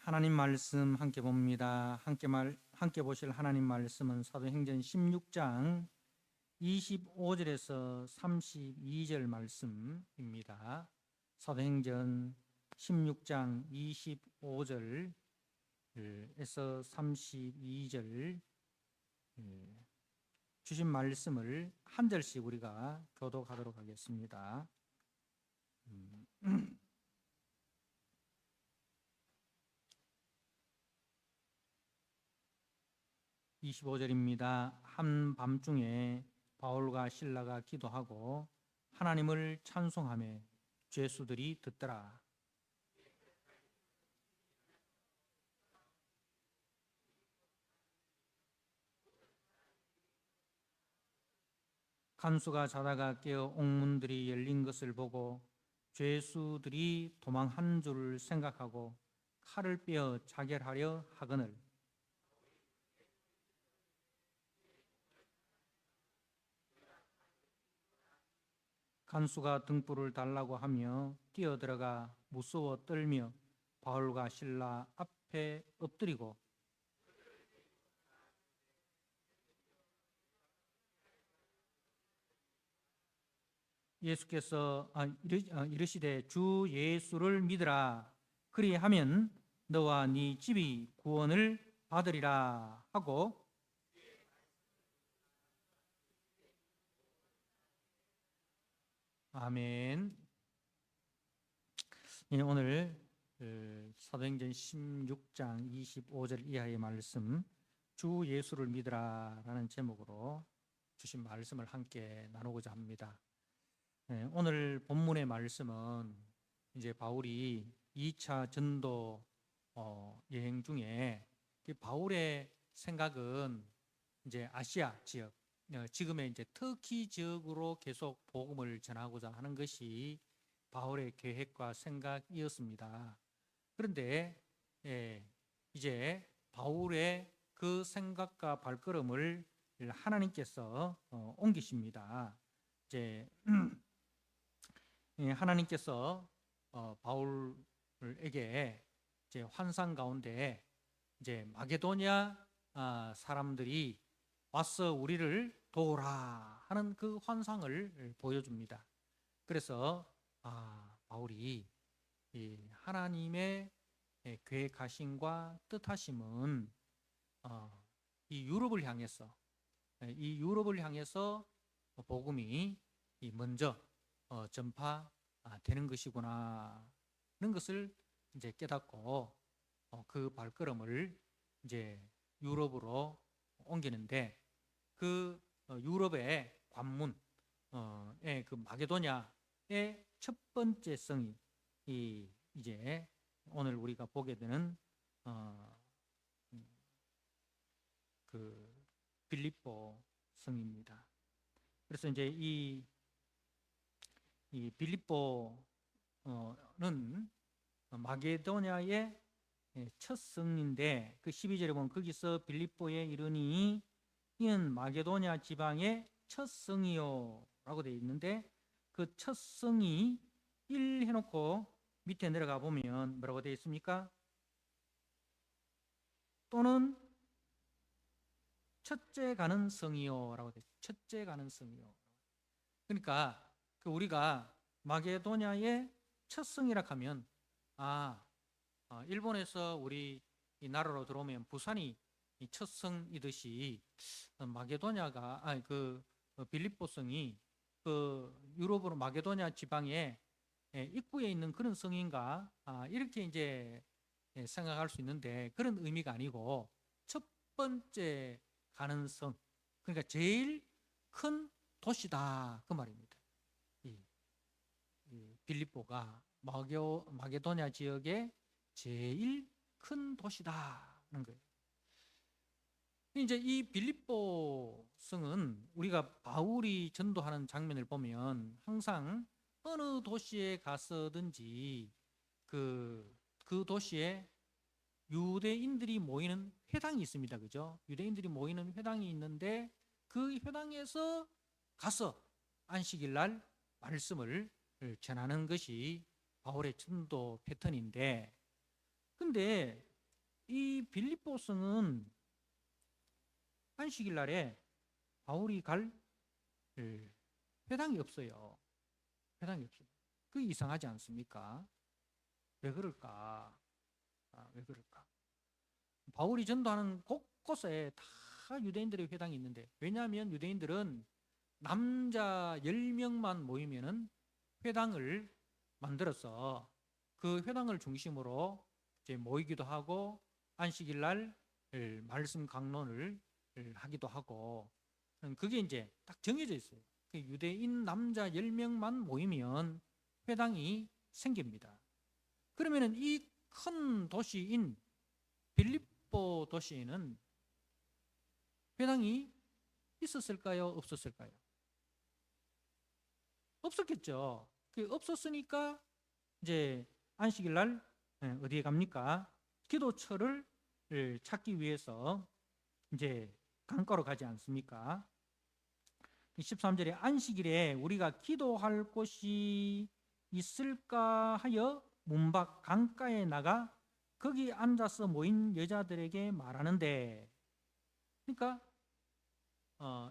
하나님 말씀 함께 봅니다. 함께 보실 하나님 말씀은 사도행전 16장 25절에서 32절 말씀입니다. 사도행전 16장 25절에서 32절 주신 말씀을 한 절씩 우리가 교독하도록 하겠습니다. 25절입니다. 한밤중에 바울과 실라가 기도하고 하나님을 찬송하며 죄수들이 듣더라. 간수가 자다가 깨어 옥문들이 열린 것을 보고 죄수들이 도망한 줄 생각하고 칼을 빼어 자결하려 하거늘 간수가 등불을 달라고 하며 뛰어들어가 무서워 떨며 바울과 실라 앞에 엎드리고 예수께서 이르시되 주 예수를 믿으라. 그리하면 너와 네 집이 구원을 받으리라 하고 아멘. 오늘 사도행전 16장 25절 이하의 말씀 주 예수를 믿으라 라는 제목으로 주신 말씀을 함께 나누고자 합니다. 오늘 본문의 말씀은 이제 바울이 2차 전도 여행 중에 바울의 생각은 이제 아시아 지역, 지금의 이제 터키 지역으로 계속 복음을 전하고자 하는 것이 바울의 계획과 생각이었습니다. 그런데 이제 바울의 그 생각과 발걸음을 하나님께서 옮기십니다. 이제 하나님께서 바울에게 이제 환상 가운데 이제 마게도냐 사람들이 와서 우리를 도우라 하는 그 환상을 보여줍니다. 그래서 바울이 이 하나님의 계획하심과 뜻하심은 이 유럽을 향해서 복음이 먼저 전파되는 것이구나 하는 것을 이제 깨닫고 그 발걸음을 이제 유럽으로 옮기는데 그 유럽의 관문 그 마게도냐의 첫 번째 성이 이제 오늘 우리가 보게 되는 그 빌립보 성입니다. 그래서 이제 이 빌립보는 마게도냐의 첫 성인데 그 12절에 보면 거기서 빌립보에 이르니 이는 마게도냐 지방의 첫 성이요 라고 되어 있는데 그 첫 성이 1 해놓고 밑에 내려가 보면 뭐라고 되어 있습니까? 또는 첫째 가는 성이요 라고 되어 있어요. 첫째 가는 성이요. 그러니까 우리가 마게도냐의 첫 성이라 하면 일본에서 우리 이 나라로 들어오면 부산이 첫 성이듯이 마게도냐가 그 빌립보 성이 그 유럽으로 마게도냐 지방의 입구에 있는 그런 성인가 이렇게 이제 생각할 수 있는데 그런 의미가 아니고 첫 번째 가는 성, 그러니까 제일 큰 도시다 그 말입니다. 이 빌립보가 마게도냐 지역의 제일 큰 도시다는 거예요. 이제 이 빌립보 성은 우리가 바울이 전도하는 장면을 보면 항상 어느 도시에 가서든지 그 도시에 유대인들이 모이는 회당이 있습니다. 그죠? 유대인들이 모이는 회당이 있는데 그 회당에서 가서 안식일 날 말씀을 전하는 것이 바울의 전도 패턴인데 근데 이 빌립보성은 안식일 날에 바울이 갈 회당이 없어요. 회당이 없어요. 그게 이상하지 않습니까? 왜 그럴까? 왜 그럴까? 바울이 전도하는 곳곳에 다 유대인들의 회당이 있는데, 왜냐하면 유대인들은 남자 10명만 모이면은 회당을 만들어서 그 회당을 중심으로 이제 모이기도 하고 안식일 날 말씀 강론을 하기도 하고, 그게 이제 딱 정해져 있어요. 유대인 남자 10명만 모이면 회당이 생깁니다. 그러면은 이 큰 도시인 빌립보 도시에는 회당이 있었을까요? 없었을까요? 없었겠죠. 없었으니까 이제 안식일 날 어디에 갑니까? 기도처를 찾기 위해서 이제 강가로 가지 않습니까? 13절에 안식일에 우리가 기도할 곳이 있을까 하여 문 밖 강가에 나가 거기 앉아서 모인 여자들에게 말하는데, 그러니까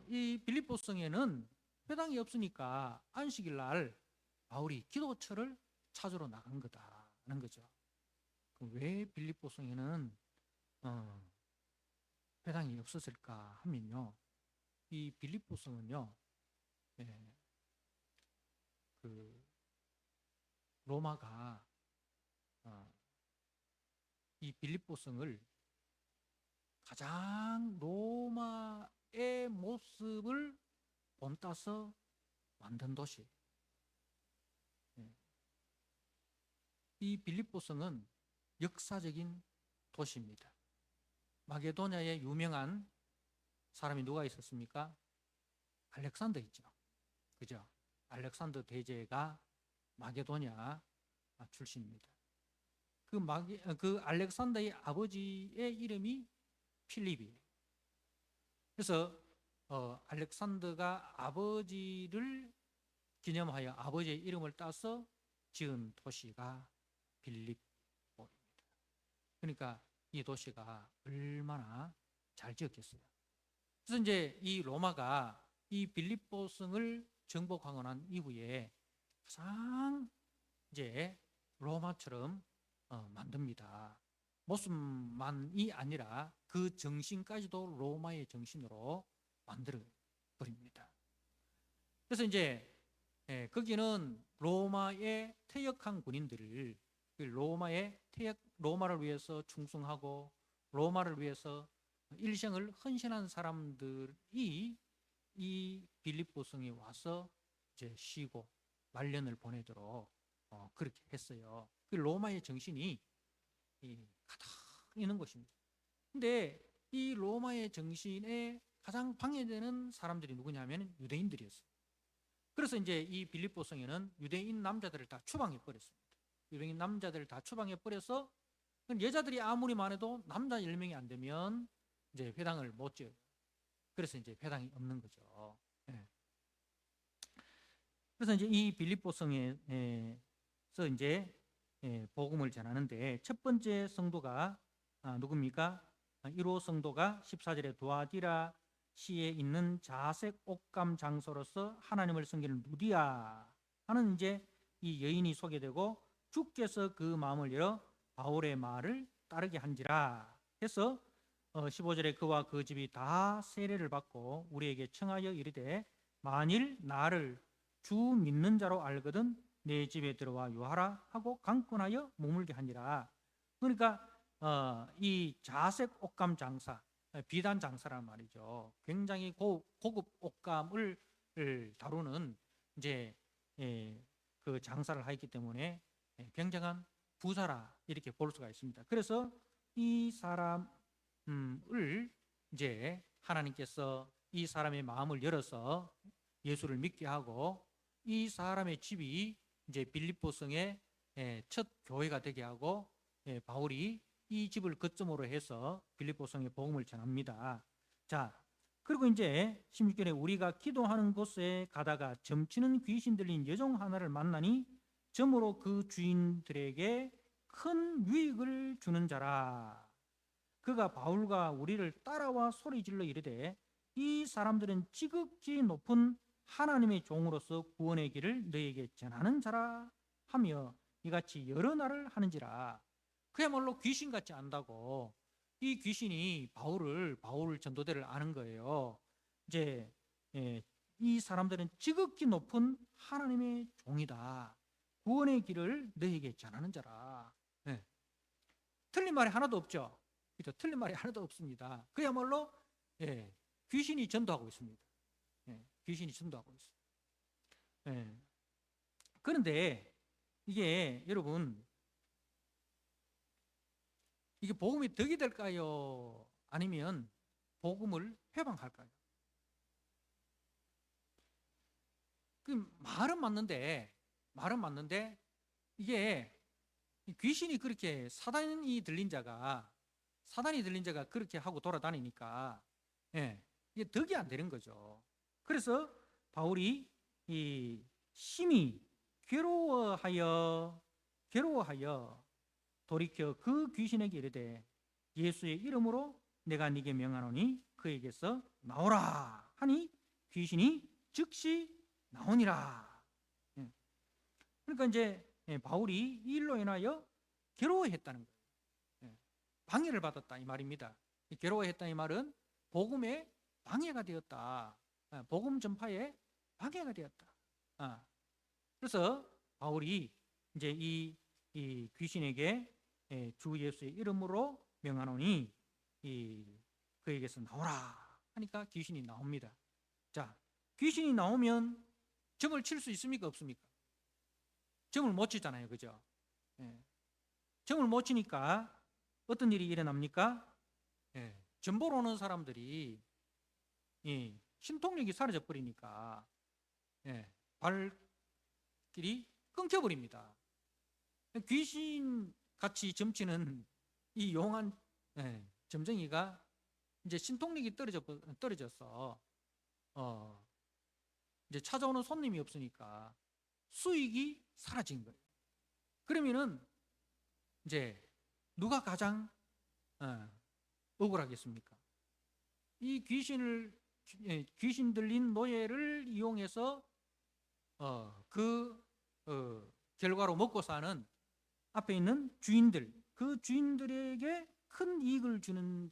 이 빌립보성에는 회당이 없으니까 안식일 날 바울이 기도처를 찾으러 나간 거다는 거죠. 그럼 왜 빌립보성에는 회당이 없었을까 하면요, 이 빌립보성은요, 그 로마가 이 빌립보성을 가장 로마의 모습을 본따서 만든 도시. 이 빌립보성은 역사적인 도시입니다. 마게도냐에 유명한 사람이 누가 있었습니까? 알렉산더 있죠. 그죠? 알렉산더 대제가 마게도냐 출신입니다. 그 알렉산더의 아버지의 이름이 필립이에요. 그래서 알렉산더가 아버지를 기념하여 아버지의 이름을 따서 지은 도시가 빌립보입니다. 그러니까 이 도시가 얼마나 잘 지었겠어요. 그래서 이제 이 로마가 이 빌립보성을 정복하고 난 이후에 가장 이제 로마처럼 만듭니다. 모습만이 아니라 그 정신까지도 로마의 정신으로 만들어 버립니다. 그래서 이제 거기는 로마의 퇴역한 군인들을, 로마를 위해서 충성하고 로마를 위해서 일생을 헌신한 사람들이 이 빌립보성에 와서 이제 쉬고 말년을 보내도록 그렇게 했어요. 그 로마의 정신이 가득 있는 것입니다. 근데 이 로마의 정신에 가장 방해되는 사람들이 누구냐면 유대인들이었어요. 그래서 이제 이 빌립보성에는 유대인 남자들을 다 추방해 버렸습니다. 유대인 남자들을 다 추방해 버려서 여자들이 아무리 많아도 남자 10명이 안 되면 이제 회당을 못 지어요. 그래서 이제 회당이 없는 거죠. 그래서 이제 이 빌립보성에서 이제 복음을 전하는데, 첫 번째 성도가 누굽니까? 1호 성도가 14절에 두아디라 시에 있는 자색 옥감 장소로서 하나님을 섬기는 루디아 하는 이제 이 여인이 소개되고, 주께서 그 마음을 열어 바울의 말을 따르게 한지라 해서 15절에 그와 그 집이 다 세례를 받고 우리에게 청하여 이르되 만일 나를 주 믿는 자로 알거든 내 집에 들어와 유하라 하고 강권하여 머물게 하니라. 그러니까 이 자색 옷감 장사, 비단 장사란 말이죠. 굉장히 고급 옷감을 다루는 이제 그 장사를 하였기 때문에 굉장한 부자라 이렇게 볼 수가 있습니다. 그래서 이 사람을 이제 하나님께서 이 사람의 마음을 열어서 예수를 믿게 하고, 이 사람의 집이 이제 빌립보성의 첫 교회가 되게 하고, 바울이 이 집을 거점으로 해서 빌립보성의 복음을 전합니다. 자, 그리고 이제 16절에 우리가 기도하는 곳에 가다가 점치는 귀신 들린 여종 하나를 만나니 점으로 그 주인들에게 큰 유익을 주는 자라. 그가 바울과 우리를 따라와 소리질러 이르되 이 사람들은 지극히 높은 하나님의 종으로서 구원의 길을 너에게 전하는 자라 하며 이같이 여러 날을 하는지라. 그야말로 귀신같이 안다고 이 귀신이 바울 전도대를 아는 거예요. 이제 이 사람들은 지극히 높은 하나님의 종이다. 구원의 길을 너에게 전하는 자라. 네. 틀린 말이 하나도 없죠. 그렇죠? 틀린 말이 하나도 없습니다. 그야말로 귀신이 전도하고 있습니다. 귀신이 전도하고 있어요. 그런데 이게 여러분, 이게 복음이 덕이 될까요? 아니면 복음을 회방할까요? 그 말은 맞는데 이게 귀신이 그렇게 사단이 들린 자가 그렇게 하고 돌아다니니까 이게 덕이 안 되는 거죠. 그래서 바울이 이 심히 괴로워하여 돌이켜 그 귀신에게 이르되 예수의 이름으로 내가 네게 명하노니 그에게서 나오라 하니 귀신이 즉시 나오니라. 그러니까 이제 바울이 이 일로 인하여 괴로워했다는 거예요. 방해를 받았다 이 말입니다. 괴로워했다 이 말은 복음에 방해가 되었다. 복음 전파에 방해가 되었다. 그래서 바울이 이제 이 귀신에게 주 예수의 이름으로 명하노니 그에게서 나오라 하니까 귀신이 나옵니다. 자, 귀신이 나오면 점을 칠 수 있습니까? 없습니까? 점을 못 치잖아요. 그죠? 점을 못 치니까 어떤 일이 일어납니까? 점 보러 오는 사람들이 신통력이 사라져 버리니까 발길이 끊겨버립니다. 귀신같이 점치는 이 용한 점쟁이가 이제 신통력이 떨어져서 이제 찾아오는 손님이 없으니까 수익이 사라진 거예요. 그러면은 이제 누가 가장 억울하겠습니까? 이 귀신 들린 노예를 이용해서 결과로 먹고 사는 앞에 있는 주인들, 그 주인들에게 큰 이익을 주는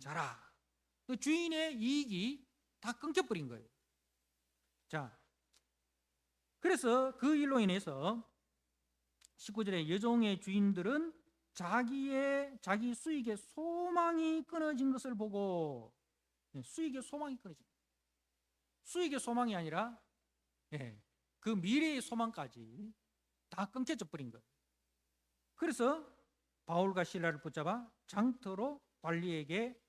자라. 그 주인의 이익이 다 끊겨버린 거예요. 자, 그래서 그 일로 인해서 19절에 여종의 주인들은 자기 수익의 소망이 끊어진 것을 보고 수익의 소망이 끊어진 거예요. 수익의 소망이 아니라 그 미래의 소망까지 다 끊겨져 버린 거예요. 그래서 바울과 실라를 붙잡아 장터로 관리들에게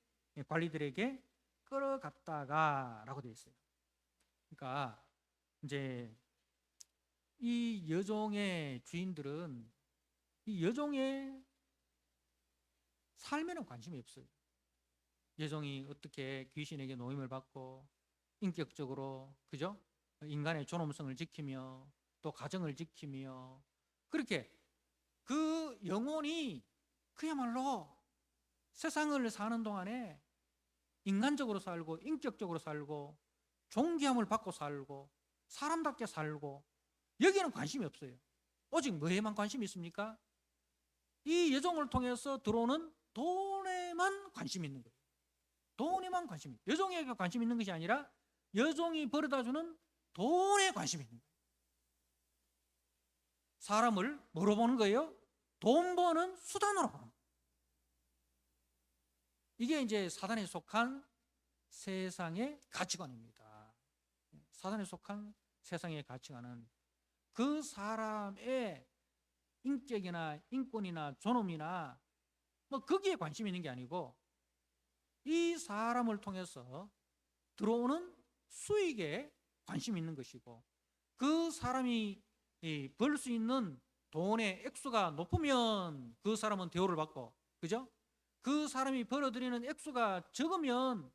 끌어갔다가라고 되어 있어요. 그러니까 이제 이 여종의 주인들은 이 여종의 삶에는 관심이 없어요. 여종이 어떻게 귀신에게 노임을 받고 인격적으로, 그죠? 인간의 존엄성을 지키며 또 가정을 지키며 그렇게 그 영혼이 그야말로 세상을 사는 동안에 인간적으로 살고 인격적으로 살고 존귀함을 받고 살고 사람답게 살고 여기에는 관심이 없어요. 오직 뭐에만 관심이 있습니까? 이 여종을 통해서 들어오는 돈에만 관심이 있는 거예요. 돈에만 관심이. 여종에게 관심 있는 것이 아니라 여종이 벌어다주는 돈에 관심이 있는 거예요. 사람을 뭐로 보는 거예요? 돈 버는 수단으로 보는 거예요. 이게 이제 사단에 속한 세상의 가치관입니다. 사단에 속한 세상의 가치관은 그 사람의 인격이나 인권이나 존엄이나 뭐 거기에 관심이 있는 게 아니고 이 사람을 통해서 들어오는 수익에 관심이 있는 것이고 그 사람이 벌 수 있는 돈의 액수가 높으면 그 사람은 대우를 받고, 그죠? 그 사람이 벌어들이는 액수가 적으면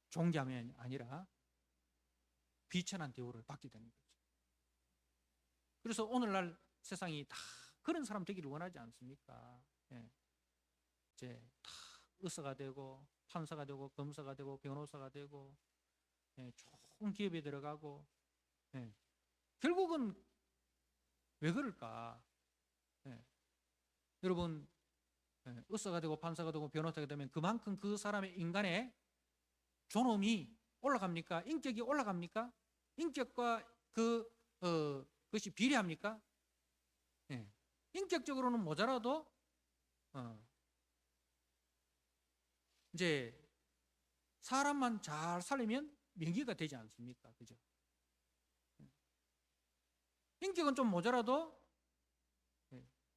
존경함이 아니라 비천한 대우를 받게 되는 거죠. 그래서 오늘날 세상이 다 그런 사람 되기를 원하지 않습니까? 예. 이제 다 의사가 되고 판사가 되고 검사가 되고 변호사가 되고, 예, 좋은 기업에 들어가고, 예. 결국은 왜 그럴까? 예. 여러분, 예, 의사가 되고 판사가 되고 변호사가 되면 그만큼 그 사람의 인간의 존엄이 올라갑니까? 인격이 올라갑니까? 인격과 그것이 비례합니까? 예. 인격적으로는 모자라도 이제 사람만 잘 살리면 명예가 되지 않습니까? 그죠? 인격은 좀 모자라도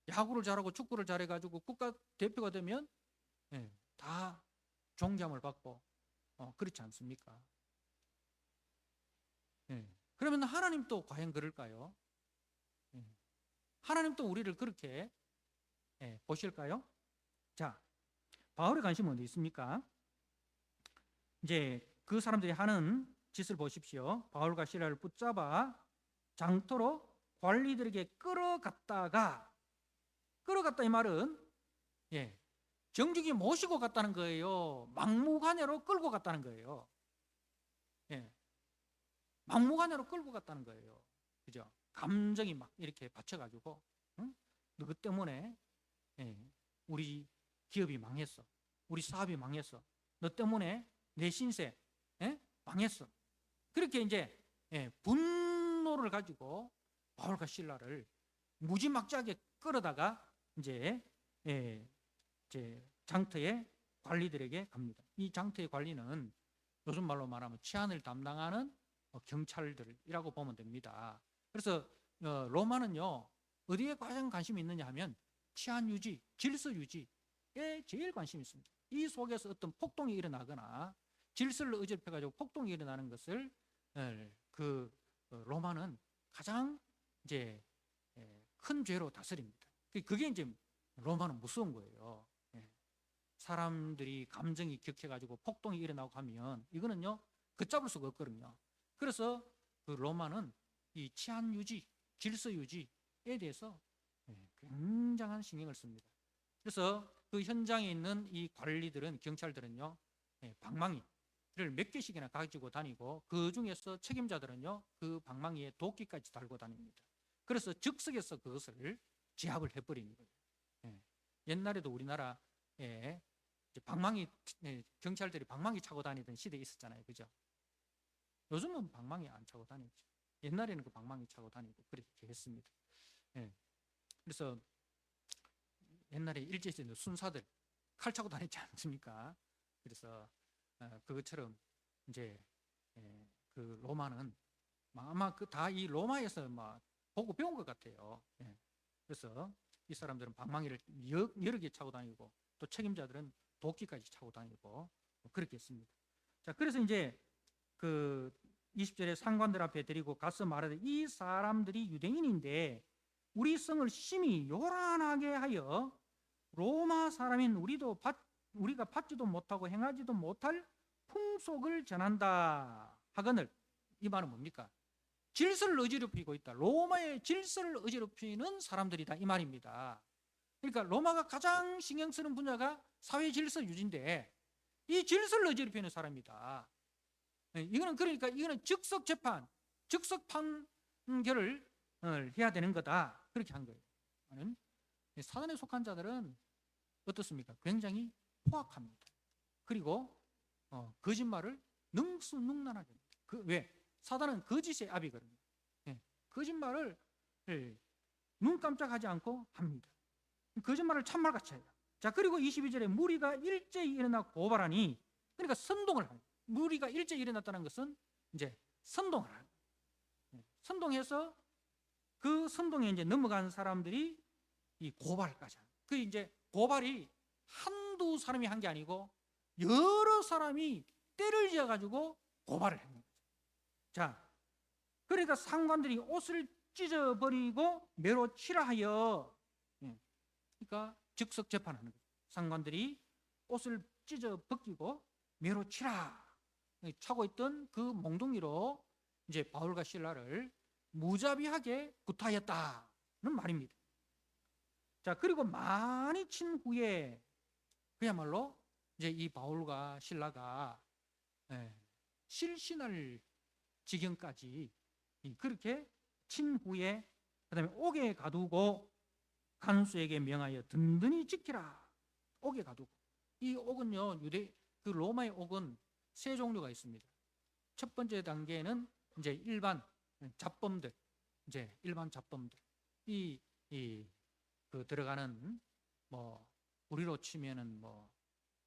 야구를 잘하고 축구를 잘해가지고 국가 대표가 되면 다 존경을 받고 그렇지 않습니까? 그러면 하나님도 과연 그럴까요? 하나님도 우리를 그렇게 보실까요? 자, 바울의 관심은 어디 있습니까? 이제 그 사람들이 하는 짓을 보십시오. 바울과 시라를 붙잡아 장터로 관리들에게 끌어갔다 이 말은 정직히 모시고 갔다는 거예요. 막무가내로 끌고 갔다는 거예요. 막무가내로 끌고 갔다는 거예요. 그죠? 감정이 막 이렇게 받쳐가지고, 응? 너 때문에 우리 기업이 망했어. 우리 사업이 망했어. 너 때문에 내 신세 망했어. 그렇게 이제 분노를 가지고 바울과 실라를 무지막지하게 끌어다가 이제 장터의 관리들에게 갑니다. 이 장터의 관리는 요즘 말로 말하면 치안을 담당하는 경찰들이라고 보면 됩니다. 그래서 로마는요, 어디에 가장 관심이 있느냐 하면 치안 유지, 질서 유지에 제일 관심이 있습니다. 이 속에서 어떤 폭동이 일어나거나 질서를 어지럽혀가지고 폭동이 일어나는 것을 로마는 가장 이제 큰 죄로 다스립니다. 그게 이제 로마는 무서운 거예요. 사람들이 감정이 격해가지고 폭동이 일어나고 하면 이거는요 걷잡을 수가 없거든요. 그래서 그 로마는 이 치안 유지, 질서 유지에 대해서 굉장한 신경을 씁니다. 그래서 그 현장에 있는 이 관리들은, 경찰들은요, 방망이를 몇 개씩이나 가지고 다니고, 그 중에서 책임자들은요 그 방망이에 도끼까지 달고 다닙니다. 그래서 즉석에서 그것을 제압을 해버리는 거예요. 옛날에도 우리나라에 경찰들이 방망이 차고 다니던 시대에 있었잖아요. 그죠? 요즘은 방망이 안 차고 다니죠. 옛날에는 그 방망이 차고 다니고 그렇게 했습니다. 그래서 옛날에 일제시대 순사들 칼 차고 다녔지 않습니까? 그래서 그것처럼 이제 그 로마는 아마 다 이 로마에서 막 보고 배운 것 같아요. 그래서 이 사람들은 방망이를 여러 개 차고 다니고, 또 책임자들은 도끼까지 차고 다니고 그렇게 했습니다. 자, 그래서 이제 그 20절에 상관들 앞에 데리고 가서 말하되, 이 사람들이 유대인인데 우리 성을 심히 요란하게 하여 로마 사람인 우리가 받지도 못하고 행하지도 못할 풍속을 전한다 하거늘. 이 말은 뭡니까? 질서를 어지럽히고 있다. 로마의 질서를 어지럽히는 사람들이다, 이 말입니다. 그러니까 로마가 가장 신경 쓰는 분야가 사회 질서 유지인데 이 질서를 어지럽히는 사람이다. 이거는 그러니까 이거는 즉석 재판, 즉석 판결을 해야 되는 거다, 그렇게 한 거예요. 사단에 속한 자들은 어떻습니까? 굉장히 포악합니다. 그리고 거짓말을 능수능란하게 합니다. 왜? 사단은 거짓의 압이거든요. 거짓말을 눈 깜짝하지 않고 합니다. 거짓말을 참말같이 해요. 자, 그리고 22절에 무리가 일제히 일어나 고발하니, 그러니까 선동을 합니다. 무리가 일제히 일어났다는 것은 이제 선동을 합니다. 선동해서 그 선동에 이제 넘어간 사람들이 이 고발까지 합니다. 그 이제 고발이 한두 사람이 한 게 아니고 여러 사람이 때를 지어가지고 고발을 합니다. 자, 그러니까 상관들이 옷을 찢어버리고 매로 치라 하여, 그러니까 즉석 재판하는 거예요. 상관들이 옷을 찢어 벗기고 매로 치라 차고 있던 그 몽둥이로 이제 바울과 실라를 무자비하게 구타했다는 말입니다. 자, 그리고 많이 친 후에 그야말로 이제 이 바울과 실라가 실신할 지경까지 그렇게 친 후에 그다음에 옥에 가두고 간수에게 명하여 든든히 지키라. 옥에 가두고. 이 옥은요, 그 로마의 옥은 세 종류가 있습니다. 첫 번째 단계는 이제 일반 잡범들, 이제 일반 잡범들, 그 들어가는 뭐 우리로 치면은 뭐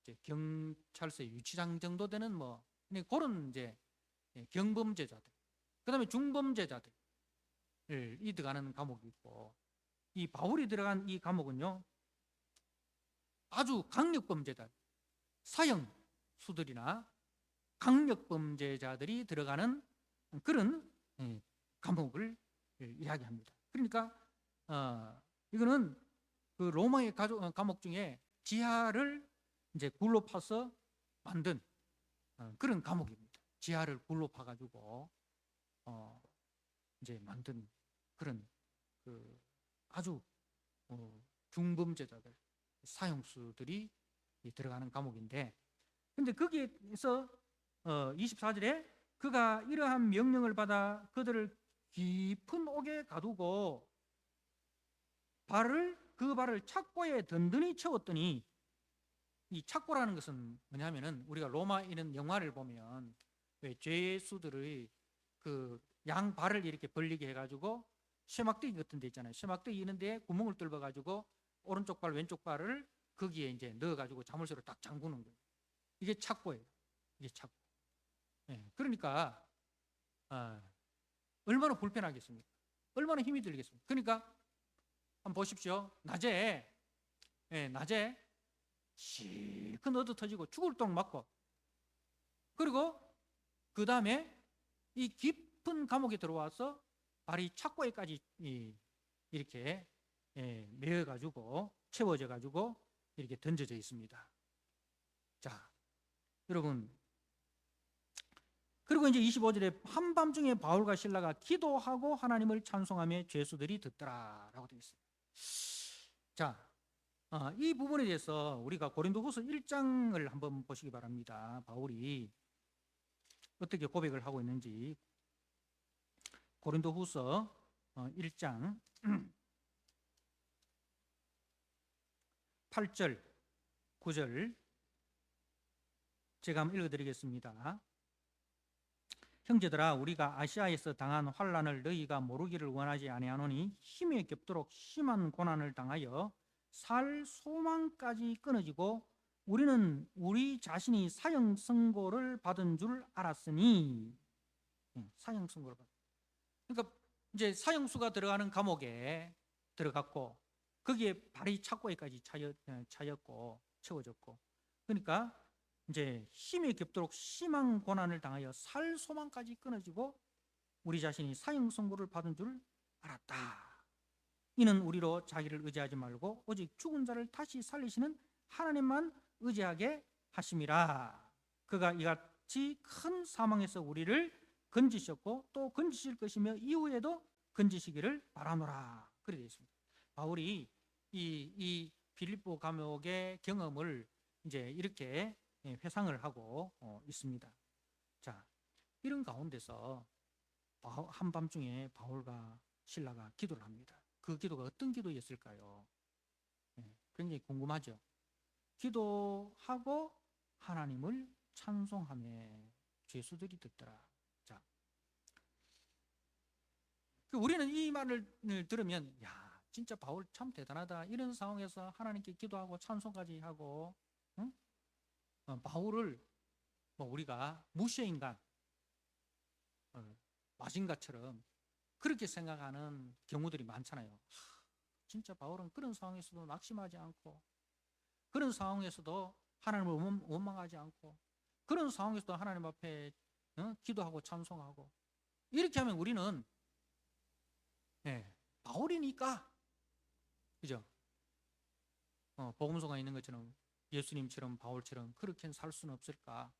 이제 경찰서 유치장 정도 되는 뭐 그런 이제 경범죄자들, 그다음에 중범죄자들 이 들어가는 감옥이 있고, 이 바울이 들어간 이 감옥은요 아주 강력범죄자, 사형수들이나 강력범죄자들이 들어가는 그런 감옥을 이야기합니다. 그러니까 이거는 그 로마의 감옥 중에 지하를 이제 굴로 파서 만든 그런 감옥입니다. 지하를 굴로 파가지고 이제 만든 그런 그 아주 중범죄자들, 사형수들이 들어가는 감옥인데, 근데 거기에서 24절에 그가 이러한 명령을 받아 그들을 깊은 옥에 가두고 그 발을 착고에 든든히 채웠더니, 이 착고라는 것은 뭐냐면은 우리가 로마 이런 영화를 보면 왜 죄수들의 그 양발을 이렇게 벌리게 해가지고 쇠막대기 같은 데 있잖아요. 쇠막대기 있는 데에 구멍을 뚫어 가지고 오른쪽 발 왼쪽 발을 거기에 이제 넣어 가지고 자물쇠로 딱 잠그는 거예요. 이게 착고예요. 이게 착고. 그러니까 얼마나 불편하겠습니까? 얼마나 힘이 들겠습니까? 그러니까 한번 보십시오. 낮에 실컷 얻어 터지고 죽을 똥 맞고, 그리고 그 다음에 이 깊은 감옥에 들어와서 발이 착고에까지 이렇게 메어가지고 채워져가지고 이렇게 던져져 있습니다. 자, 여러분, 그리고 이제 25절에 한밤중에 바울과 실라가 기도하고 하나님을 찬송하며 죄수들이 듣더라라고 되어 있어요. 자, 이 부분에 대해서 우리가 고린도후서 1장을 한번 보시기 바랍니다. 바울이 어떻게 고백을 하고 있는지. 고린도후서 1장 8절 9절 제가 한번 읽어드리겠습니다. 형제들아, 우리가 아시아에서 당한 환난을 너희가 모르기를 원하지 아니하노니 힘에 겹도록 심한 고난을 당하여 살 소망까지 끊어지고 우리는 우리 자신이 사형 선고를 받은 줄 알았으니. 사형 선고를 받은. 그러니까 이제 사형수가 들어가는 감옥에 들어갔고 거기에 발이 착고에까지 차였고 채워졌고, 그러니까 이제 힘에 겹도록 심한 고난을 당하여 살 소망까지 끊어지고 우리 자신이 사형 선고를 받은 줄 알았다. 이는 우리로 자기를 의지하지 말고 오직 죽은 자를 다시 살리시는 하나님만 의지하게 하심이라. 그가 이같이 큰 사망에서 우리를 건지셨고 또 건지실 것이며 이후에도 건지시기를 바라노라. 그래 되어 있습니다. 바울이 이 빌립보 감옥의 경험을 이제 이렇게 회상을 하고 있습니다. 자, 이런 가운데서 한밤중에 바울과 실라가 기도를 합니다. 그 기도가 어떤 기도였을까요? 굉장히 궁금하죠. 기도하고 하나님을 찬송하며 죄수들이 듣더라. 자, 우리는 이 말을 들으면 야, 진짜 바울 참 대단하다. 이런 상황에서 하나님께 기도하고 찬송까지 하고, 응? 바울을 뭐 우리가 무시의 인간, 마징가처럼 그렇게 생각하는 경우들이 많잖아요. 진짜 바울은 그런 상황에서도 낙심하지 않고, 그런 상황에서도 하나님을 원망하지 않고, 그런 상황에서도 하나님 앞에 기도하고 찬송하고, 이렇게 하면 우리는 바울이니까, 그죠? 복음서가 있는 것처럼 예수님처럼 바울처럼 그렇게 살 수는 없을까?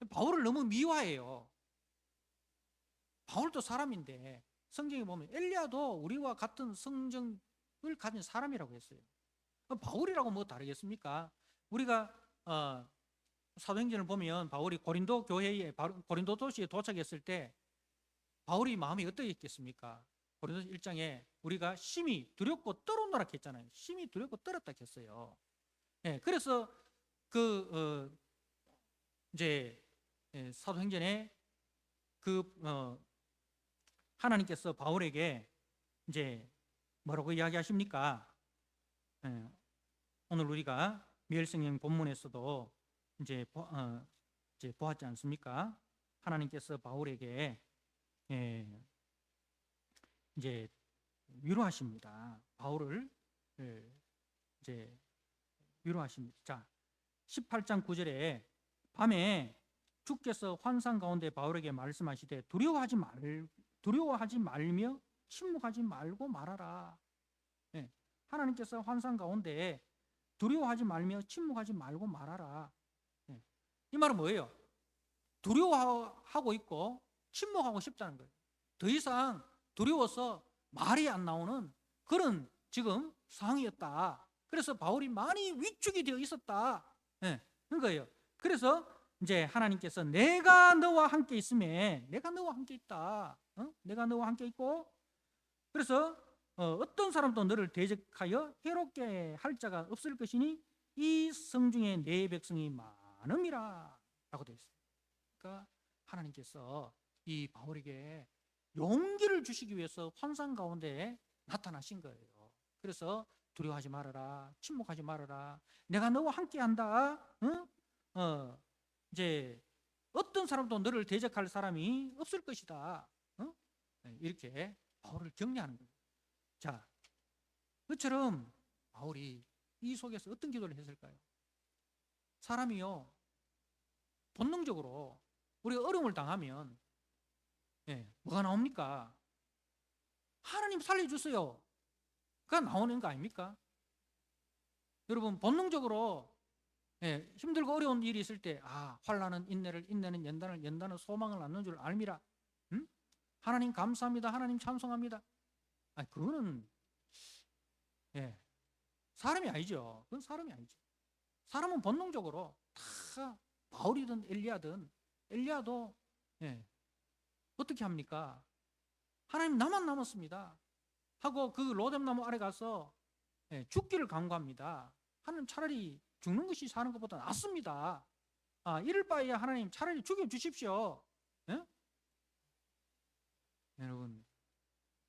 바울을 너무 미화해요. 바울도 사람인데 성경에 보면 엘리야도 우리와 같은 성정을 가진 사람이라고 했어요. 바울이라고 뭐 다르겠습니까? 우리가 사도행전을 보면 바울이 고린도 교회에 고린도 도시에 도착했을 때 바울이 마음이 어떠했겠습니까? 고린도 1장에 우리가 심히 두렵고 떨었노라 했잖아요. 심히 두렵고 떨었다 했어요. 예, 그래서 이제 사도행전에 하나님께서 바울에게 이제 뭐라고 이야기하십니까? 오늘 우리가 미엘성경 본문에서도 이제 보았지 않습니까? 하나님께서 바울에게 이제 위로하십니다. 바울을 이제 위로하십니다. 자, 18장 9절에 밤에 주께서 환상 가운데 바울에게 말씀하시되 두려워하지 말며 침묵하지 말고 말하라. 하나님께서 환상 가운데 두려워하지 말며 침묵하지 말고 말하라. 이 말은 뭐예요? 두려워하고 있고 침묵하고 싶다는 거예요. 더 이상 두려워서 말이 안 나오는 그런 지금 상황이었다. 그래서 바울이 많이 위축이 되어 있었다. 그런 거예요. 그래서 이제 하나님께서 내가 너와 함께 있음에 내가 너와 함께 있다. 내가 너와 함께 있고 그래서 어떤 사람도 너를 대적하여 해롭게 할 자가 없을 것이니 이 성중에 내 백성이 많음이라 라고 되어 있어요. 그러니까 하나님께서 이 바울에게 용기를 주시기 위해서 환상 가운데 나타나신 거예요. 그래서 두려워하지 말아라, 침묵하지 말아라, 내가 너와 함께한다. 이제 어떤 사람도 너를 대적할 사람이 없을 것이다. 이렇게 바울을 격려하는 거예요. 자, 그처럼 바울이 이 속에서 어떤 기도를 했을까요? 사람이요, 본능적으로 우리가 어려움을 당하면 뭐가 나옵니까? 하나님 살려주세요. 가 나오는 거 아닙니까? 여러분, 본능적으로 힘들고 어려운 일이 있을 때 환난은 인내를, 인내는 연단을, 연단은 소망을 낳는 줄 알미라. 하나님 감사합니다. 하나님 찬송합니다. 그거는 사람이 아니죠. 그건 사람이 아니죠. 사람은 본능적으로 다 바울이든 엘리야도 어떻게 합니까? 하나님 나만 남았습니다 하고 그 로뎀나무 아래 가서 죽기를 간구합니다. 하나님 차라리 죽는 것이 사는 것보다 낫습니다. 이럴 바에야 하나님 차라리 죽여주십시오. 여러분,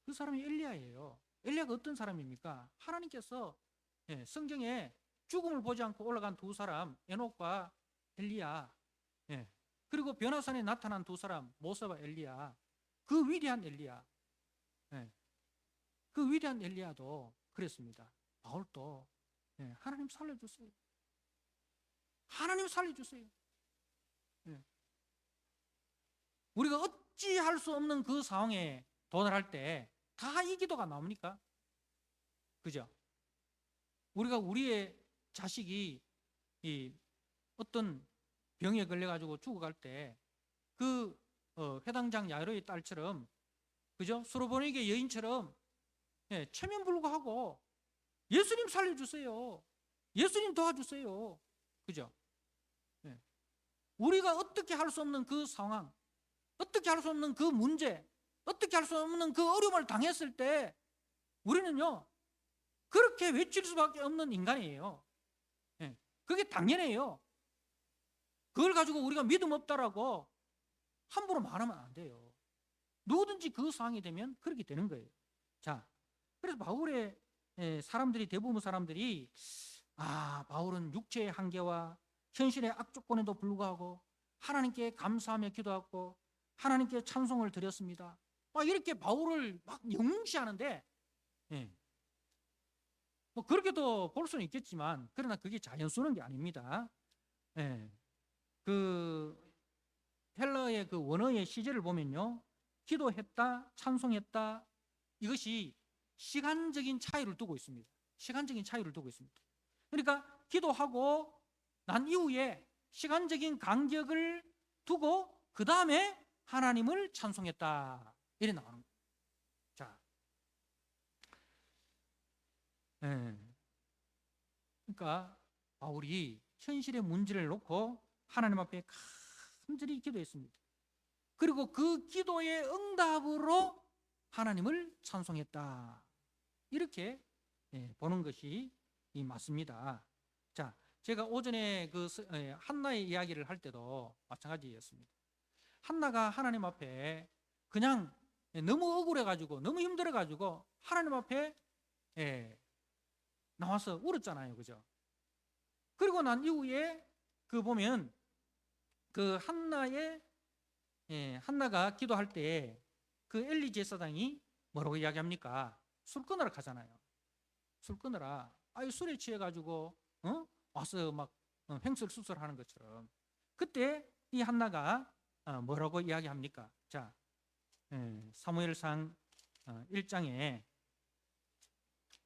그 사람이 엘리야예요. 엘리야가 어떤 사람입니까? 하나님께서 성경에 죽음을 보지 않고 올라간 두 사람, 에녹과 엘리야, 그리고 변화산에 나타난 두 사람, 모세와 엘리야, 그 위대한 엘리야, 그 위대한 엘리야도 그랬습니다. 바울도 하나님 살려주세요. 하나님 살려주세요. 우리가 어찌할 수 없는 그 상황에 도달할 때 다 이 기도가 나옵니까? 그죠? 우리가 우리의 자식이 이 어떤 병에 걸려가지고 죽어갈 때 그 회당장 야이로의 딸처럼, 그죠? 수로보니게 여인처럼 체면불구하고 예수님 살려주세요. 예수님 도와주세요. 그죠? 우리가 어떻게 할 수 없는 그 상황, 어떻게 할 수 없는 그 문제, 어떻게 할 수 없는 그 어려움을 당했을 때 우리는요, 그렇게 외칠 수밖에 없는 인간이에요. 그게 당연해요. 그걸 가지고 우리가 믿음 없다라고 함부로 말하면 안 돼요. 누구든지 그 상황이 되면 그렇게 되는 거예요. 자, 그래서 바울의 사람들이, 대부분 사람들이 바울은 육체의 한계와 현실의 악조건에도 불구하고 하나님께 감사하며 기도하고 하나님께 찬송을 드렸습니다. 이렇게 바울을 막 영웅시하는데, 뭐 그렇게도 볼 수는 있겠지만, 그러나 그게 자연스러운 게 아닙니다. 그 헬러의 그 원어의 시제를 보면요, 기도했다, 찬송했다, 이것이 시간적인 차이를 두고 있습니다. 시간적인 차이를 두고 있습니다. 그러니까 기도하고 난 이후에 시간적인 간격을 두고 그 다음에 하나님을 찬송했다, 이래 나오는 거예요. 예. 그러니까 바울이 현실의 문제를 놓고 하나님 앞에 간절히 기도했습니다. 그리고 그 기도의 응답으로 하나님을 찬송했다. 이렇게 보는 것이 맞습니다. 자, 제가 오전에 한나의 이야기를 할 때도 마찬가지였습니다. 한나가 하나님 앞에 그냥 너무 억울해가지고 너무 힘들어가지고 하나님 앞에 나와서 울었잖아요, 그죠? 그리고 난 이후에 보면 한나가 기도할 때 엘리 제사장이 뭐라고 이야기합니까? 술 끊으라 하잖아요. 술 끊으라. 술에 취해가지고 와서 막 횡설수설하는 것처럼. 그때 이 한나가 뭐라고 이야기합니까? 자, 사무엘상 1장에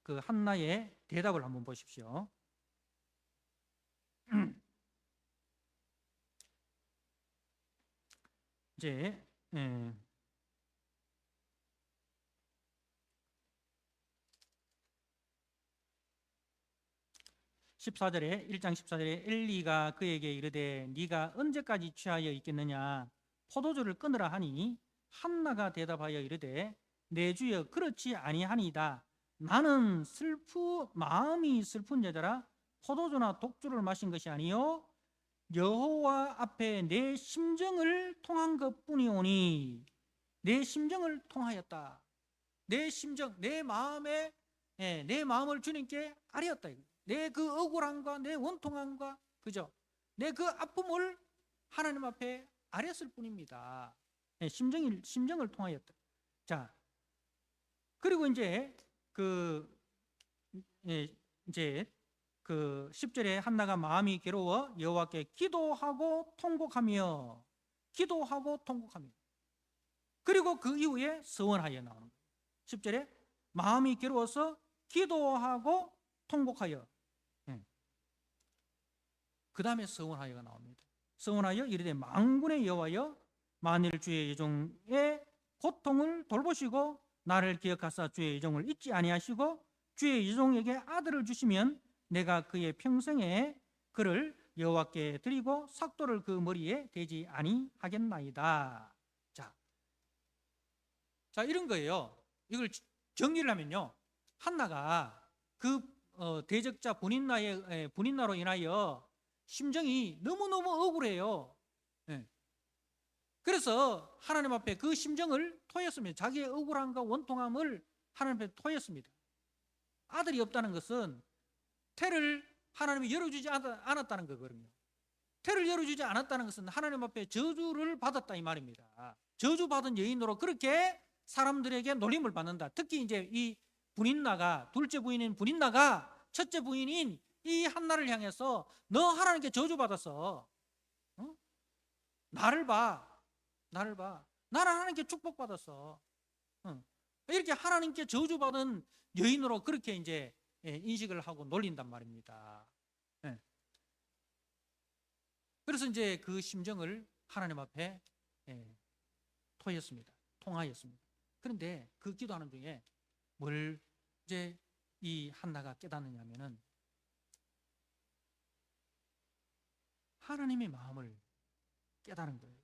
그 한나의 대답을 한번 보십시오. 이제 14절에 1장 14절에 엘리가 그에게 이르되 네가 언제까지 취하여 있겠느냐 포도주를 끊으라 하니 한나가 대답하여 이르되 내 주여 그렇지 아니하니이다. 나는 마음이 슬픈 여자라 포도주나 독주를 마신 것이 아니요 여호와 앞에 내 심정을 통한 것뿐이오니. 내 심정을 통하였다. 내 심정, 내 마음에 내 마음을 주님께 아뢰었다. 내 그 억울함과 내 원통함과 그죠? 내 그 아픔을 하나님 앞에 아뢰었을 뿐입니다. 심정을 통하였다. 자, 그리고 이제 이제 10절에 한나가 마음이 괴로워 여호와께 기도하고 통곡하며 그리고 그 이후에 서원하여 나오는 거예요. 10절에 마음이 괴로워서 기도하고 통곡하여 그 다음에 서원하여가 나옵니다. 서원하여 이르되 만군의 여호와여 만일 주의 예종의 고통을 돌보시고 나를 기억하사 주의 예종을 잊지 아니하시고 주의 예종에게 아들을 주시면 내가 그의 평생에 그를 여호와께 드리고 삭도를 그 머리에 대지 아니하겠나이다. 자, 이런 거예요. 이걸 정리를 하면요, 한나가 대적자 분인나로 인하여 심정이 너무너무 억울해요. 그래서 하나님 앞에 그 심정을 토했습니다. 자기의 억울함과 원통함을 하나님 앞에 토했습니다. 아들이 없다는 것은 태를 하나님이 열어주지 않았다는 거거든요. 태를 열어주지 않았다는 것은 하나님 앞에 저주를 받았다 이 말입니다. 저주받은 여인으로 그렇게 사람들에게 놀림을 받는다. 특히 이제 이 분인나가, 둘째 부인인 분인나가 첫째 부인인 이 한나를 향해서 너 하나님께 저주받았어. 나를 봐. 나는 하나님께 축복받았어. 이렇게 하나님께 저주받은 여인으로 그렇게 이제 인식을 하고 놀린단 말입니다. 그래서 이제 그 심정을 하나님 앞에 통하였습니다. 그런데 그 기도하는 중에 뭘 이제 이 한나가 깨닫느냐면은 하나님의 마음을 깨달은 거예요.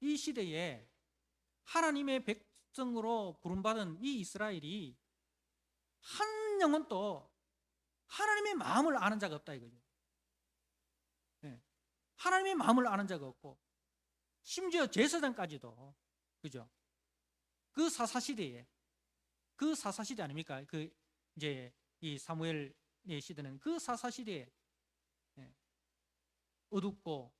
이 시대에 하나님의 백성으로 부름받은 이 이스라엘이 한 영혼도 하나님의 마음을 아는 자가 없다 이거죠. 하나님의 마음을 아는 자가 없고 심지어 제사장까지도 그죠? 그 사사시대 아닙니까? 이제 이 사무엘의 시대는 그 사사시대에 어둡고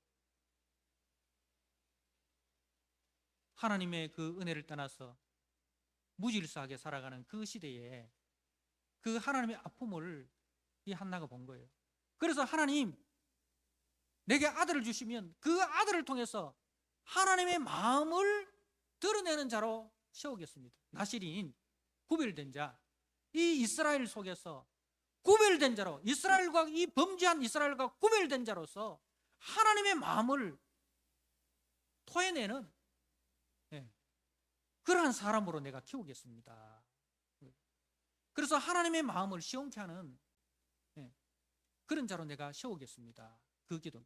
하나님의 그 은혜를 떠나서 무질서하게 살아가는 그 시대에 그 하나님의 아픔을 이 한나가 본 거예요. 그래서 하나님 내게 아들을 주시면 그 아들을 통해서 하나님의 마음을 드러내는 자로 세우겠습니다. 나실인 구별된 자, 이 이스라엘 속에서 구별된 자로, 이스라엘과 이 범죄한 이스라엘과 구별된 자로서 하나님의 마음을 토해내는 그러한 사람으로 내가 키우겠습니다. 그래서 하나님의 마음을 시원케 하는 그런 자로 내가 세우겠습니다. 그 기도.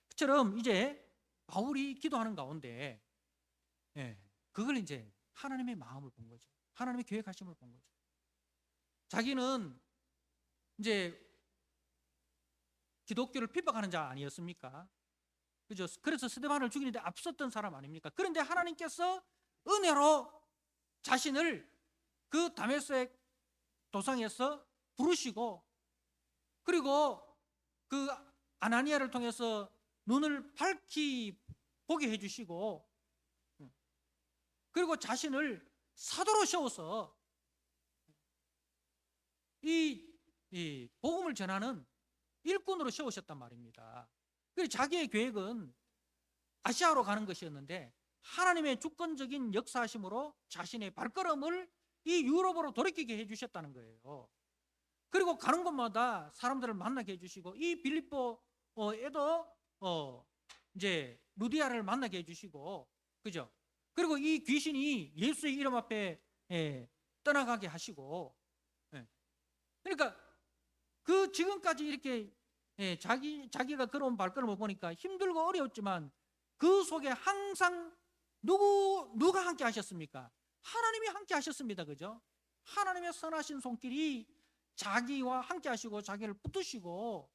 그처럼 이제 바울이 기도하는 가운데 그걸 이제 하나님의 마음을 본 거죠. 하나님의 계획하심을 본 거죠. 자기는 이제 기독교를 핍박하는 자 아니었습니까? 그죠? 그래서 스데반을 죽이는데 앞섰던 사람 아닙니까? 그런데 하나님께서 은혜로 자신을 그 다메섹 도상에서 부르시고, 그리고 그 아나니아를 통해서 눈을 밝히 보게 해주시고, 그리고 자신을 사도로 세워서 이 복음을 전하는 일꾼으로 세우셨단 말입니다. 그래서 자기의 계획은 아시아로 가는 것이었는데 하나님의 주권적인 역사하심으로 자신의 발걸음을 이 유럽으로 돌이키게 해주셨다는 거예요. 그리고 가는 곳마다 사람들을 만나게 해주시고, 이 빌립보에도 이제 루디아를 만나게 해주시고, 그죠? 그리고 이 귀신이 예수의 이름 앞에 떠나가게 하시고, 그러니까 그 지금까지 이렇게 자기가 걸어온 발걸음을 보니까 힘들고 어려웠지만 그 속에 항상 누가 함께 하셨습니까? 하나님이 함께 하셨습니다. 그죠? 하나님의 선하신 손길이 자기와 함께 하시고 자기를 붙드시고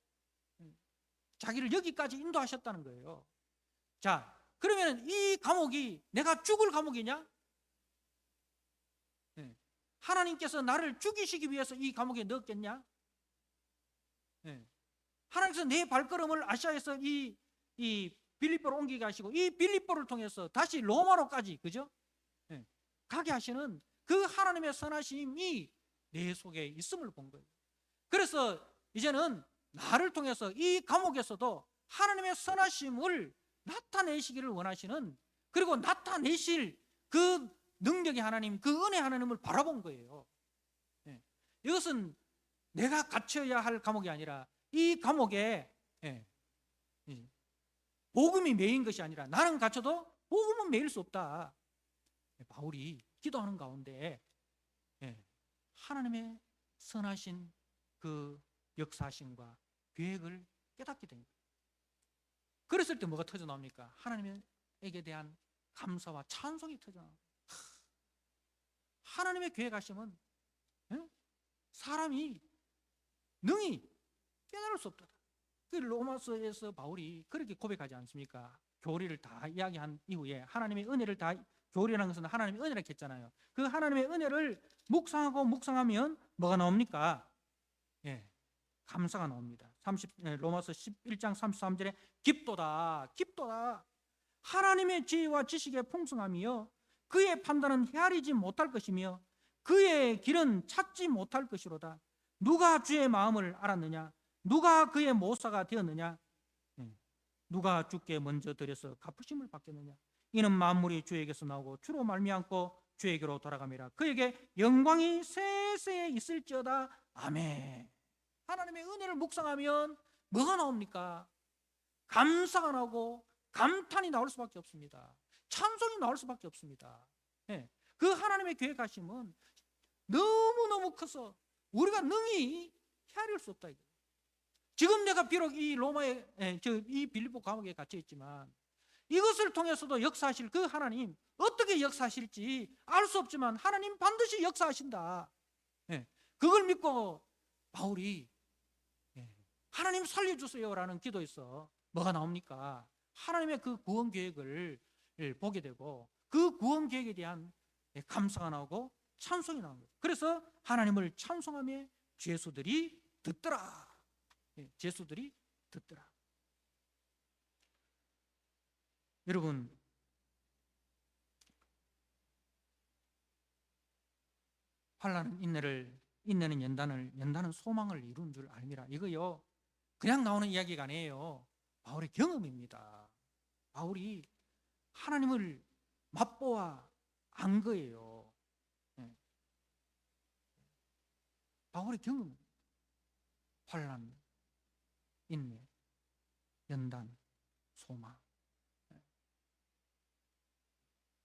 자기를 여기까지 인도하셨다는 거예요. 자, 그러면 이 감옥이 내가 죽을 감옥이냐? 하나님께서 나를 죽이시기 위해서 이 감옥에 넣었겠냐? 하나님께서 내 발걸음을 아시아에서 이 빌립보로 옮기게 하시고, 이 빌립보를 통해서 다시 로마로까지, 그죠? 가게 하시는 그 하나님의 선하심이 내 속에 있음을 본 거예요. 그래서 이제는 나를 통해서 이 감옥에서도 하나님의 선하심을 나타내시기를 원하시는, 그리고 나타내실 그 능력의 하나님, 그 은혜 하나님을 바라본 거예요. 이것은 내가 갇혀야 할 감옥이 아니라 이 감옥에 복음이 매인 것이 아니라 나는 갇혀도 복음은 매일 수 없다. 바울이 기도하는 가운데 하나님의 선하신 그 역사하심과 계획을 깨닫게 된 거예요. 그랬을 때 뭐가 터져나옵니까? 하나님에게 대한 감사와 찬송이 터져나옵니다. 하나님의 계획하심은 사람이 능히 깨달을 수 없다. 그 로마서에서 바울이 그렇게 고백하지 않습니까? 교리를 다 이야기한 이후에 하나님의 은혜를 다, 교리라는 것은 하나님의 은혜라고 했잖아요. 그 하나님의 은혜를 묵상하면 뭐가 나옵니까? 감사가 나옵니다. 로마서 11장 33절에 깊도다 하나님의 지혜와 지식의 풍성함이요 그의 판단은 헤아리지 못할 것이며 그의 길은 찾지 못할 것이로다. 누가 주의 마음을 알았느냐? 누가 그의 모사가 되었느냐? 누가 주께 먼저 드려서 갚으심을 받겠느냐? 이는 만물이 주에게서 나오고 주로 말미암고 주에게로 돌아감이라. 그에게 영광이 세세에 있을지어다. 아멘. 하나님의 은혜를 묵상하면 뭐가 나옵니까? 감사가 나오고 감탄이 나올 수밖에 없습니다. 찬송이 나올 수밖에 없습니다. 그 하나님의 계획하심은 너무너무 커서 우리가 능히 헤아릴 수 없다. 지금 내가 비록 이 로마의 이 빌립보 감옥에 갇혀 있지만 이것을 통해서도 역사하실 그 하나님, 어떻게 역사하실지 알 수 없지만 하나님 반드시 역사하신다. 그걸 믿고 바울이 하나님 살려주세요라는 기도에서 뭐가 나옵니까? 하나님의 그 구원 계획을 보게 되고 그 구원 계획에 대한 감사가 나오고 찬송이 나온 거예요. 그래서 하나님을 찬송하며 죄수들이 듣더라. 죄수들이 듣더라. 여러분, 환난은 인내는 연단은 소망을 이룬 줄 알미라. 이거요 그냥 나오는 이야기가 아니에요. 바울의 경험입니다. 바울이 하나님을 맛보아 안 거예요. 바울의 경험, 환난, 인내, 연단, 소망.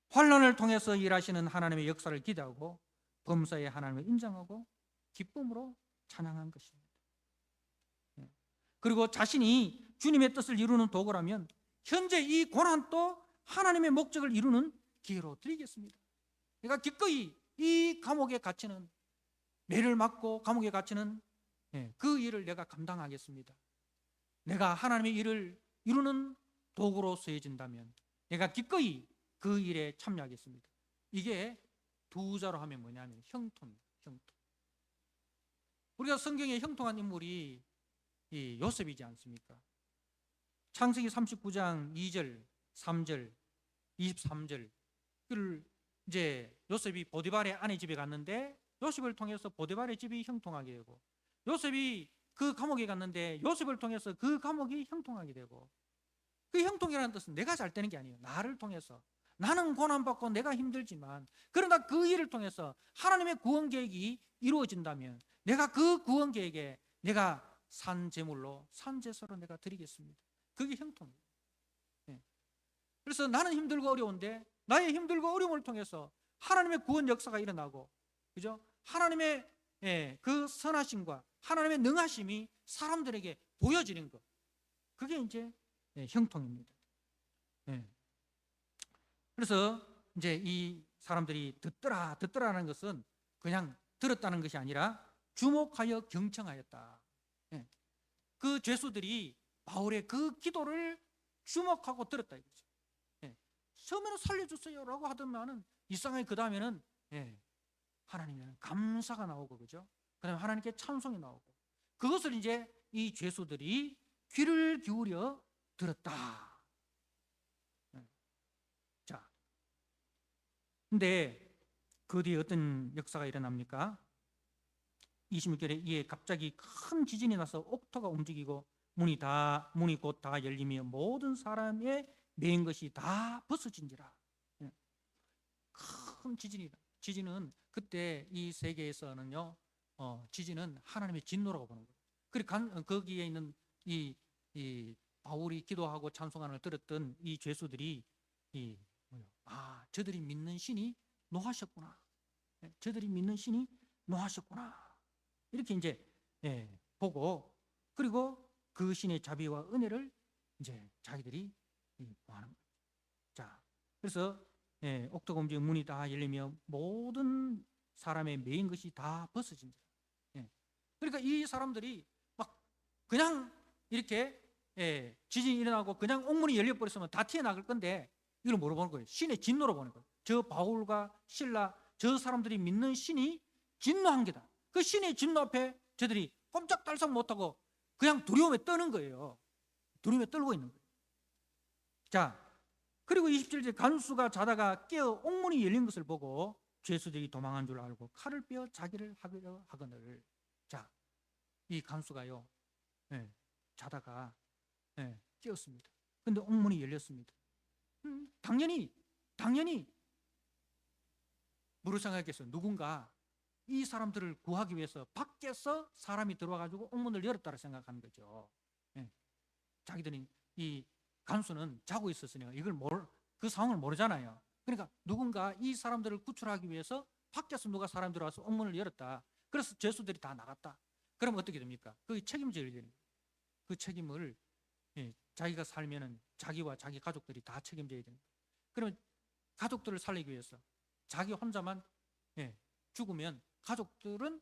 환난을 통해서 일하시는 하나님의 역사를 기대하고 범사에 하나님을 인정하고 기쁨으로 찬양한 것입니다. 그리고 자신이 주님의 뜻을 이루는 도구라면 현재 이 고난도 하나님의 목적을 이루는 기회로 드리겠습니다. 내가 기꺼이 이 감옥에 갇히는, 매를 맞고 감옥에 갇히는 그 일을 내가 감당하겠습니다. 내가 하나님의 일을 이루는 도구로 쓰여진다면 내가 기꺼이 그 일에 참여하겠습니다. 이게 두 자로 하면 뭐냐면 형통입니다. 형통. 우리가 성경에 형통한 인물이 이 요셉이지 않습니까? 창세기 39장 2절, 3절, 23절. 그를 이제 요셉이 보디발의 아내 집에 갔는데 요셉을 통해서 보디발의 집이 형통하게 되고, 요셉이 그 감옥에 갔는데 요셉을 통해서 그 감옥이 형통하게 되고, 그 형통이라는 뜻은 내가 잘 되는 게 아니에요. 나를 통해서. 나는 고난받고 내가 힘들지만 그러나 그 일을 통해서 하나님의 구원 계획이 이루어진다면 내가 그 구원 계획에 내가 산 제물로, 산 제사로 내가 드리겠습니다. 그게 형통이에요. 그래서 나는 힘들고 어려운데 나의 힘들고 어려움을 통해서 하나님의 구원 역사가 일어나고, 그죠? 하나님의 그 선하심과 하나님의 능하심이 사람들에게 보여지는 것, 그게 이제 형통입니다. 그래서 이제 이 사람들이 듣더라는 것은 그냥 들었다는 것이 아니라 주목하여 경청하였다. 그 죄수들이 바울의 그 기도를 주목하고 들었다 이거죠. 처음에는 살려주세요라고 하더만은 이상하게 그 다음에는 하나님에는 감사가 나오고, 그죠? 그다음에 하나님께 찬송이 나오고, 그것을 이제 이 죄수들이 귀를 기울여 들었다. 자, 근데 그 뒤에 어떤 역사가 일어납니까? 26절에 이에 갑자기 큰 지진이 나서 옥토가 움직이고 문이 곧 다 열리며 모든 사람의 매인 것이 다 벗어진지라. 큰 지진은 그때 이 세계에서는요, 지진은 하나님의 진노라고 보는 거예요. 그리고 거기에 있는 이 바울이 기도하고 찬송하는 걸 들었던 이 죄수들이 저들이 믿는 신이 노하셨구나. 저들이 믿는 신이 노하셨구나. 이렇게 이제 보고, 그리고 그 신의 자비와 은혜를 이제 자기들이 구하는 거예요. 자, 그래서 옥토가 움직여 문이 다 열리며 모든 사람의 매인 것이 다 벗어진다. 그러니까 이 사람들이 막 그냥 이렇게 지진이 일어나고 그냥 옥문이 열려버렸으면 다 튀어나갈 건데 이걸 뭐로 보는 거예요? 신의 진노로 보는 거예요. 저 바울과 실라, 저 사람들이 믿는 신이 진노한 게다. 그 신의 진노 앞에 저들이 꼼짝달싹 못하고 그냥 두려움에 떠는 거예요. 두려움에 떨고 있는 거예요. 자, 그리고 27절 간수가 자다가 깨어 옥문이 열린 것을 보고 죄수들이 도망한 줄 알고 칼을 빼어 자기를 하려 하거늘. 자, 이 간수가요, 자다가 깨었습니다. 근데 옥문이 열렸습니다. 당연히 뭐로 생각했겠어요? 누군가 이 사람들을 구하기 위해서 밖에서 사람이 들어와가지고 옥문을 열었다고 생각하는 거죠. 자기들이 이 간수는 자고 있었으니까 그 상황을 모르잖아요. 그러니까 누군가 이 사람들을 구출하기 위해서 밖에서 누가 사람 들어와서 옥문을 열었다. 그래서 죄수들이 다 나갔다. 그러면 어떻게 됩니까? 그 책임져야 되는 거예요. 그 책임을 자기가 살면은 자기와 자기 가족들이 다 책임져야 되는 거예요. 그러면 가족들을 살리기 위해서 자기 혼자만 죽으면 가족들은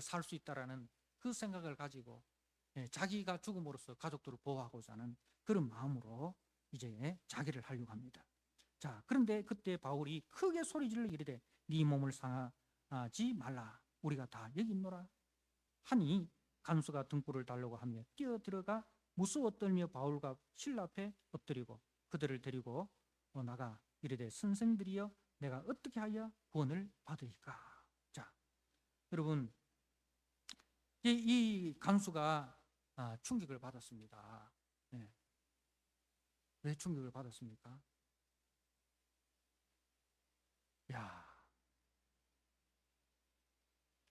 살 수 있다라는 그 생각을 가지고 자기가 죽음으로써 가족들을 보호하고자 하는 그런 마음으로 이제 자기를 하려고 합니다. 자, 그런데 그때 바울이 크게 소리질러 이르되 네 몸을 상하지 말라. 우리가 다 여기 있노라 하니 간수가 등불을 달라고 하며 뛰어들어가 무서워 떨며 바울과 실라 앞에 엎드리고 그들을 데리고 나가 이르되 선생들이여 내가 어떻게 하여 구원을 받으리까. 자, 여러분, 이 간수가 충격을 받았습니다. 왜 충격을 받았습니까? 야,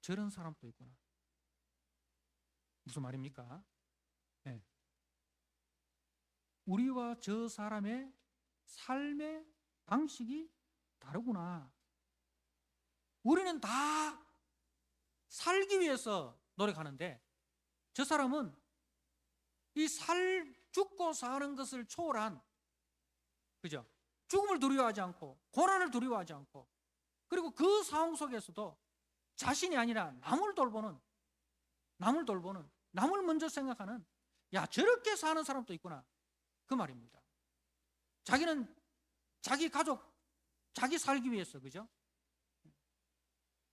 저런 사람도 있구나. 무슨 말입니까? 우리와 저 사람의 삶의 방식이 다르구나. 우리는 다 살기 위해서 노력하는데 저 사람은 이 죽고 사는 것을 초월한, 그죠? 죽음을 두려워하지 않고 고난을 두려워하지 않고, 그리고 그 상황 속에서도 자신이 아니라 남을 돌보는, 남을 먼저 생각하는, 야, 저렇게 사는 사람도 있구나, 그 말입니다. 자기는 자기 가족, 자기 살기 위해서, 그죠?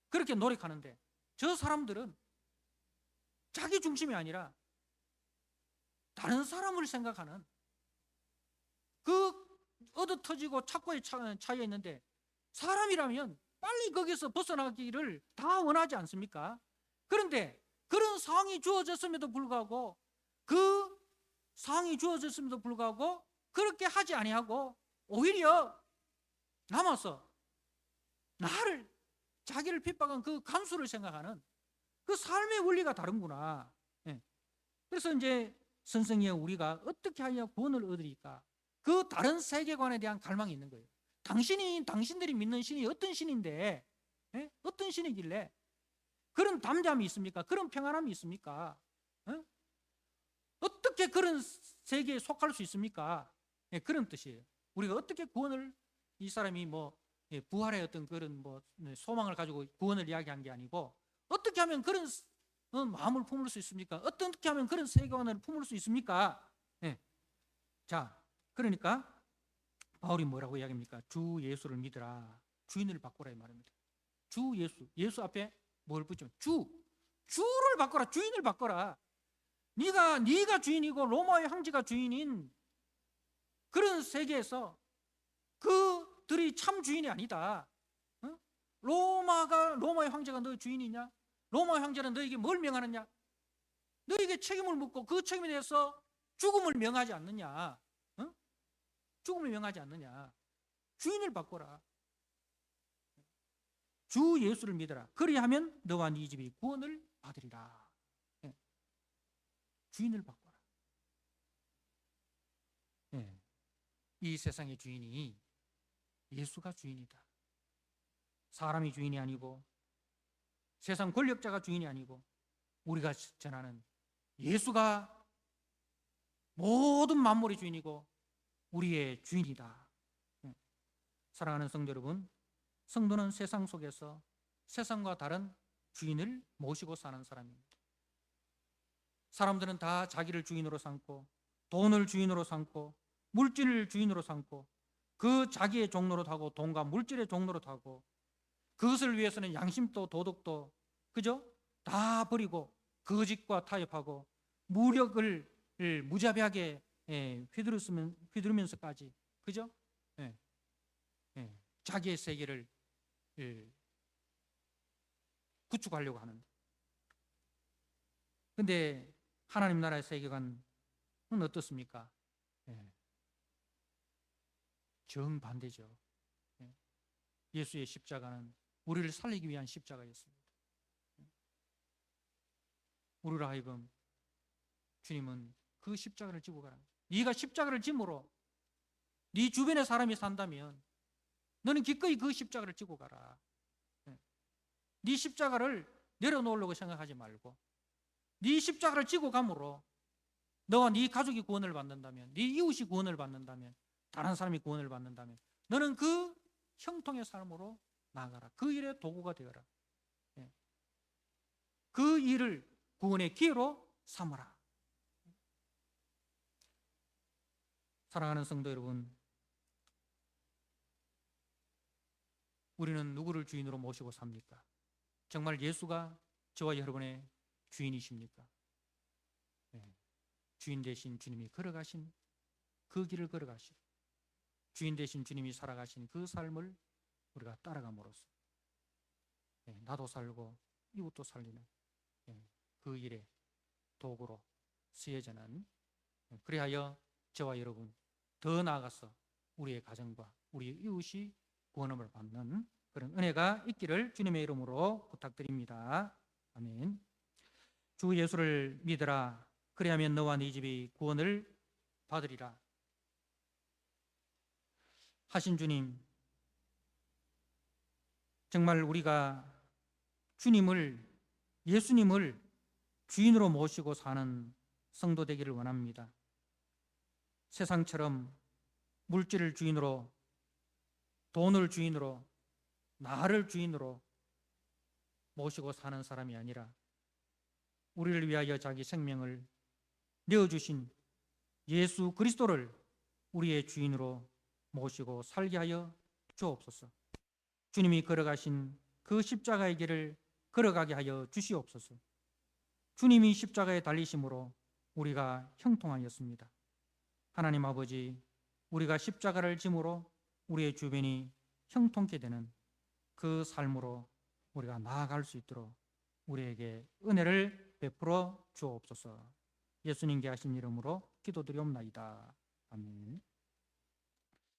그렇게 노력하는데 저 사람들은 자기 중심이 아니라 다른 사람을 생각하는, 그 얻어터지고 착고에 차여 있는데 사람이라면 빨리 거기서 벗어나기를 다 원하지 않습니까? 그런데 그런 상황이 주어졌음에도 불구하고, 그렇게 하지 아니하고 오히려 남아서 자기를 핍박한 그 간수를 생각하는, 그 삶의 원리가 다른구나. 예. 그래서 이제 선생님, 우리가 어떻게 하여 구원을 얻으리까? 그 다른 세계관에 대한 갈망이 있는 거예요. 당신들이 믿는 신이 어떤 신인데, 어떤 신이길래 그런 담대함이 있습니까? 그런 평안함이 있습니까? 어떻게 그런 세계에 속할 수 있습니까? 그런 뜻이에요. 우리가 어떻게 구원을, 이 사람이 부활의 어떤 그런 소망을 가지고 구원을 이야기한 게 아니고, 어떻게 하면 그런 마음을 품을 수 있습니까? 어떻게 하면 그런 세계관을 품을 수 있습니까? 자, 그러니까 바울이 뭐라고 이야기합니까? 주 예수를 믿으라, 주인을 바꾸라, 이 말입니다. 주 예수 앞에 뭘 붙이면 주를 바꿔라, 주인을 바꿔라. 네가 주인이고 로마의 황제가 주인인 그런 세계에서 그들이 참 주인이 아니다. 로마의 황제가 너 주인이냐? 로마의 황제는 너에게 뭘 명하느냐? 너에게 책임을 묻고 그 책임에 대해서 죽음을 명하지 않느냐? 죽음을 명하지 않느냐? 주인을 바꿔라. 주 예수를 믿어라. 그리하면 너와 네 집이 구원을 받으리라. 주인을 바꿔라. 이 세상의 주인이 예수가 주인이다. 사람이 주인이 아니고 세상 권력자가 주인이 아니고 우리가 전하는 예수가 모든 만물의 주인이고 우리의 주인이다. 사랑하는 성도 여러분, 성도는 세상 속에서 세상과 다른 주인을 모시고 사는 사람입니다. 사람들은 다 자기를 주인으로 삼고 돈을 주인으로 삼고 물질을 주인으로 삼고 그 자기의 종로로 하고 돈과 물질의 종로로 하고, 그것을 위해서는 양심도 도덕도, 그죠? 다 버리고 거짓과 타협하고 무력을 무자비하게 휘두르면서까지, 그죠? 자기의 세계를 구축하려고 하는데, 근데 하나님 나라의 세계관은 어떻습니까? 정반대죠. 예수의 십자가는 우리를 살리기 위한 십자가였습니다. 우리로 하여금 주님은 그 십자가를 지고 가라. 네가 십자가를 짐으로 네 주변에 사람이 산다면 너는 기꺼이 그 십자가를 지고 가라. 네 십자가를 내려놓으려고 생각하지 말고 네 십자가를 지고 감으로 너와 네 가족이 구원을 받는다면, 네 이웃이 구원을 받는다면, 다른 사람이 구원을 받는다면 너는 그 형통의 삶으로 나아가라. 그 일의 도구가 되어라. 그 일을 구원의 기회로 삼아라. 사랑하는 성도 여러분, 우리는 누구를 주인으로 모시고 삽니까? 정말 예수가 저와 여러분의 주인이십니까? 주인 되신 주님이 걸어가신 그 길을 걸어가시고 주인 되신 주님이 살아가신 그 삶을 우리가 따라감으로써 나도 살고 이웃도 살리는 그 일의 도구로 쓰여지는, 그리하여 저와 여러분 더 나아가서 우리의 가정과 우리의 이웃이 구원을 받는 그런 은혜가 있기를 주님의 이름으로 부탁드립니다. 아멘. 주 예수를 믿으라. 그리하면 너와 네 집이 구원을 받으리라 하신 주님, 정말 우리가 주님을 예수님을 주인으로 모시고 사는 성도 되기를 원합니다. 세상처럼 물질을 주인으로, 돈을 주인으로, 나를 주인으로 모시고 사는 사람이 아니라 우리를 위하여 자기 생명을 내어주신 예수 그리스도를 우리의 주인으로 모시고 살게 하여 주옵소서. 주님이 걸어가신 그 십자가의 길을 걸어가게 하여 주시옵소서. 주님이 십자가에 달리심으로 우리가 형통하였습니다. 하나님 아버지, 우리가 십자가를 짐으로 우리의 주변이 형통케 되는 그 삶으로 우리가 나아갈 수 있도록 우리에게 은혜를 베풀어 주옵소서. 예수님께 하신 이름으로 기도드리옵나이다. 아멘.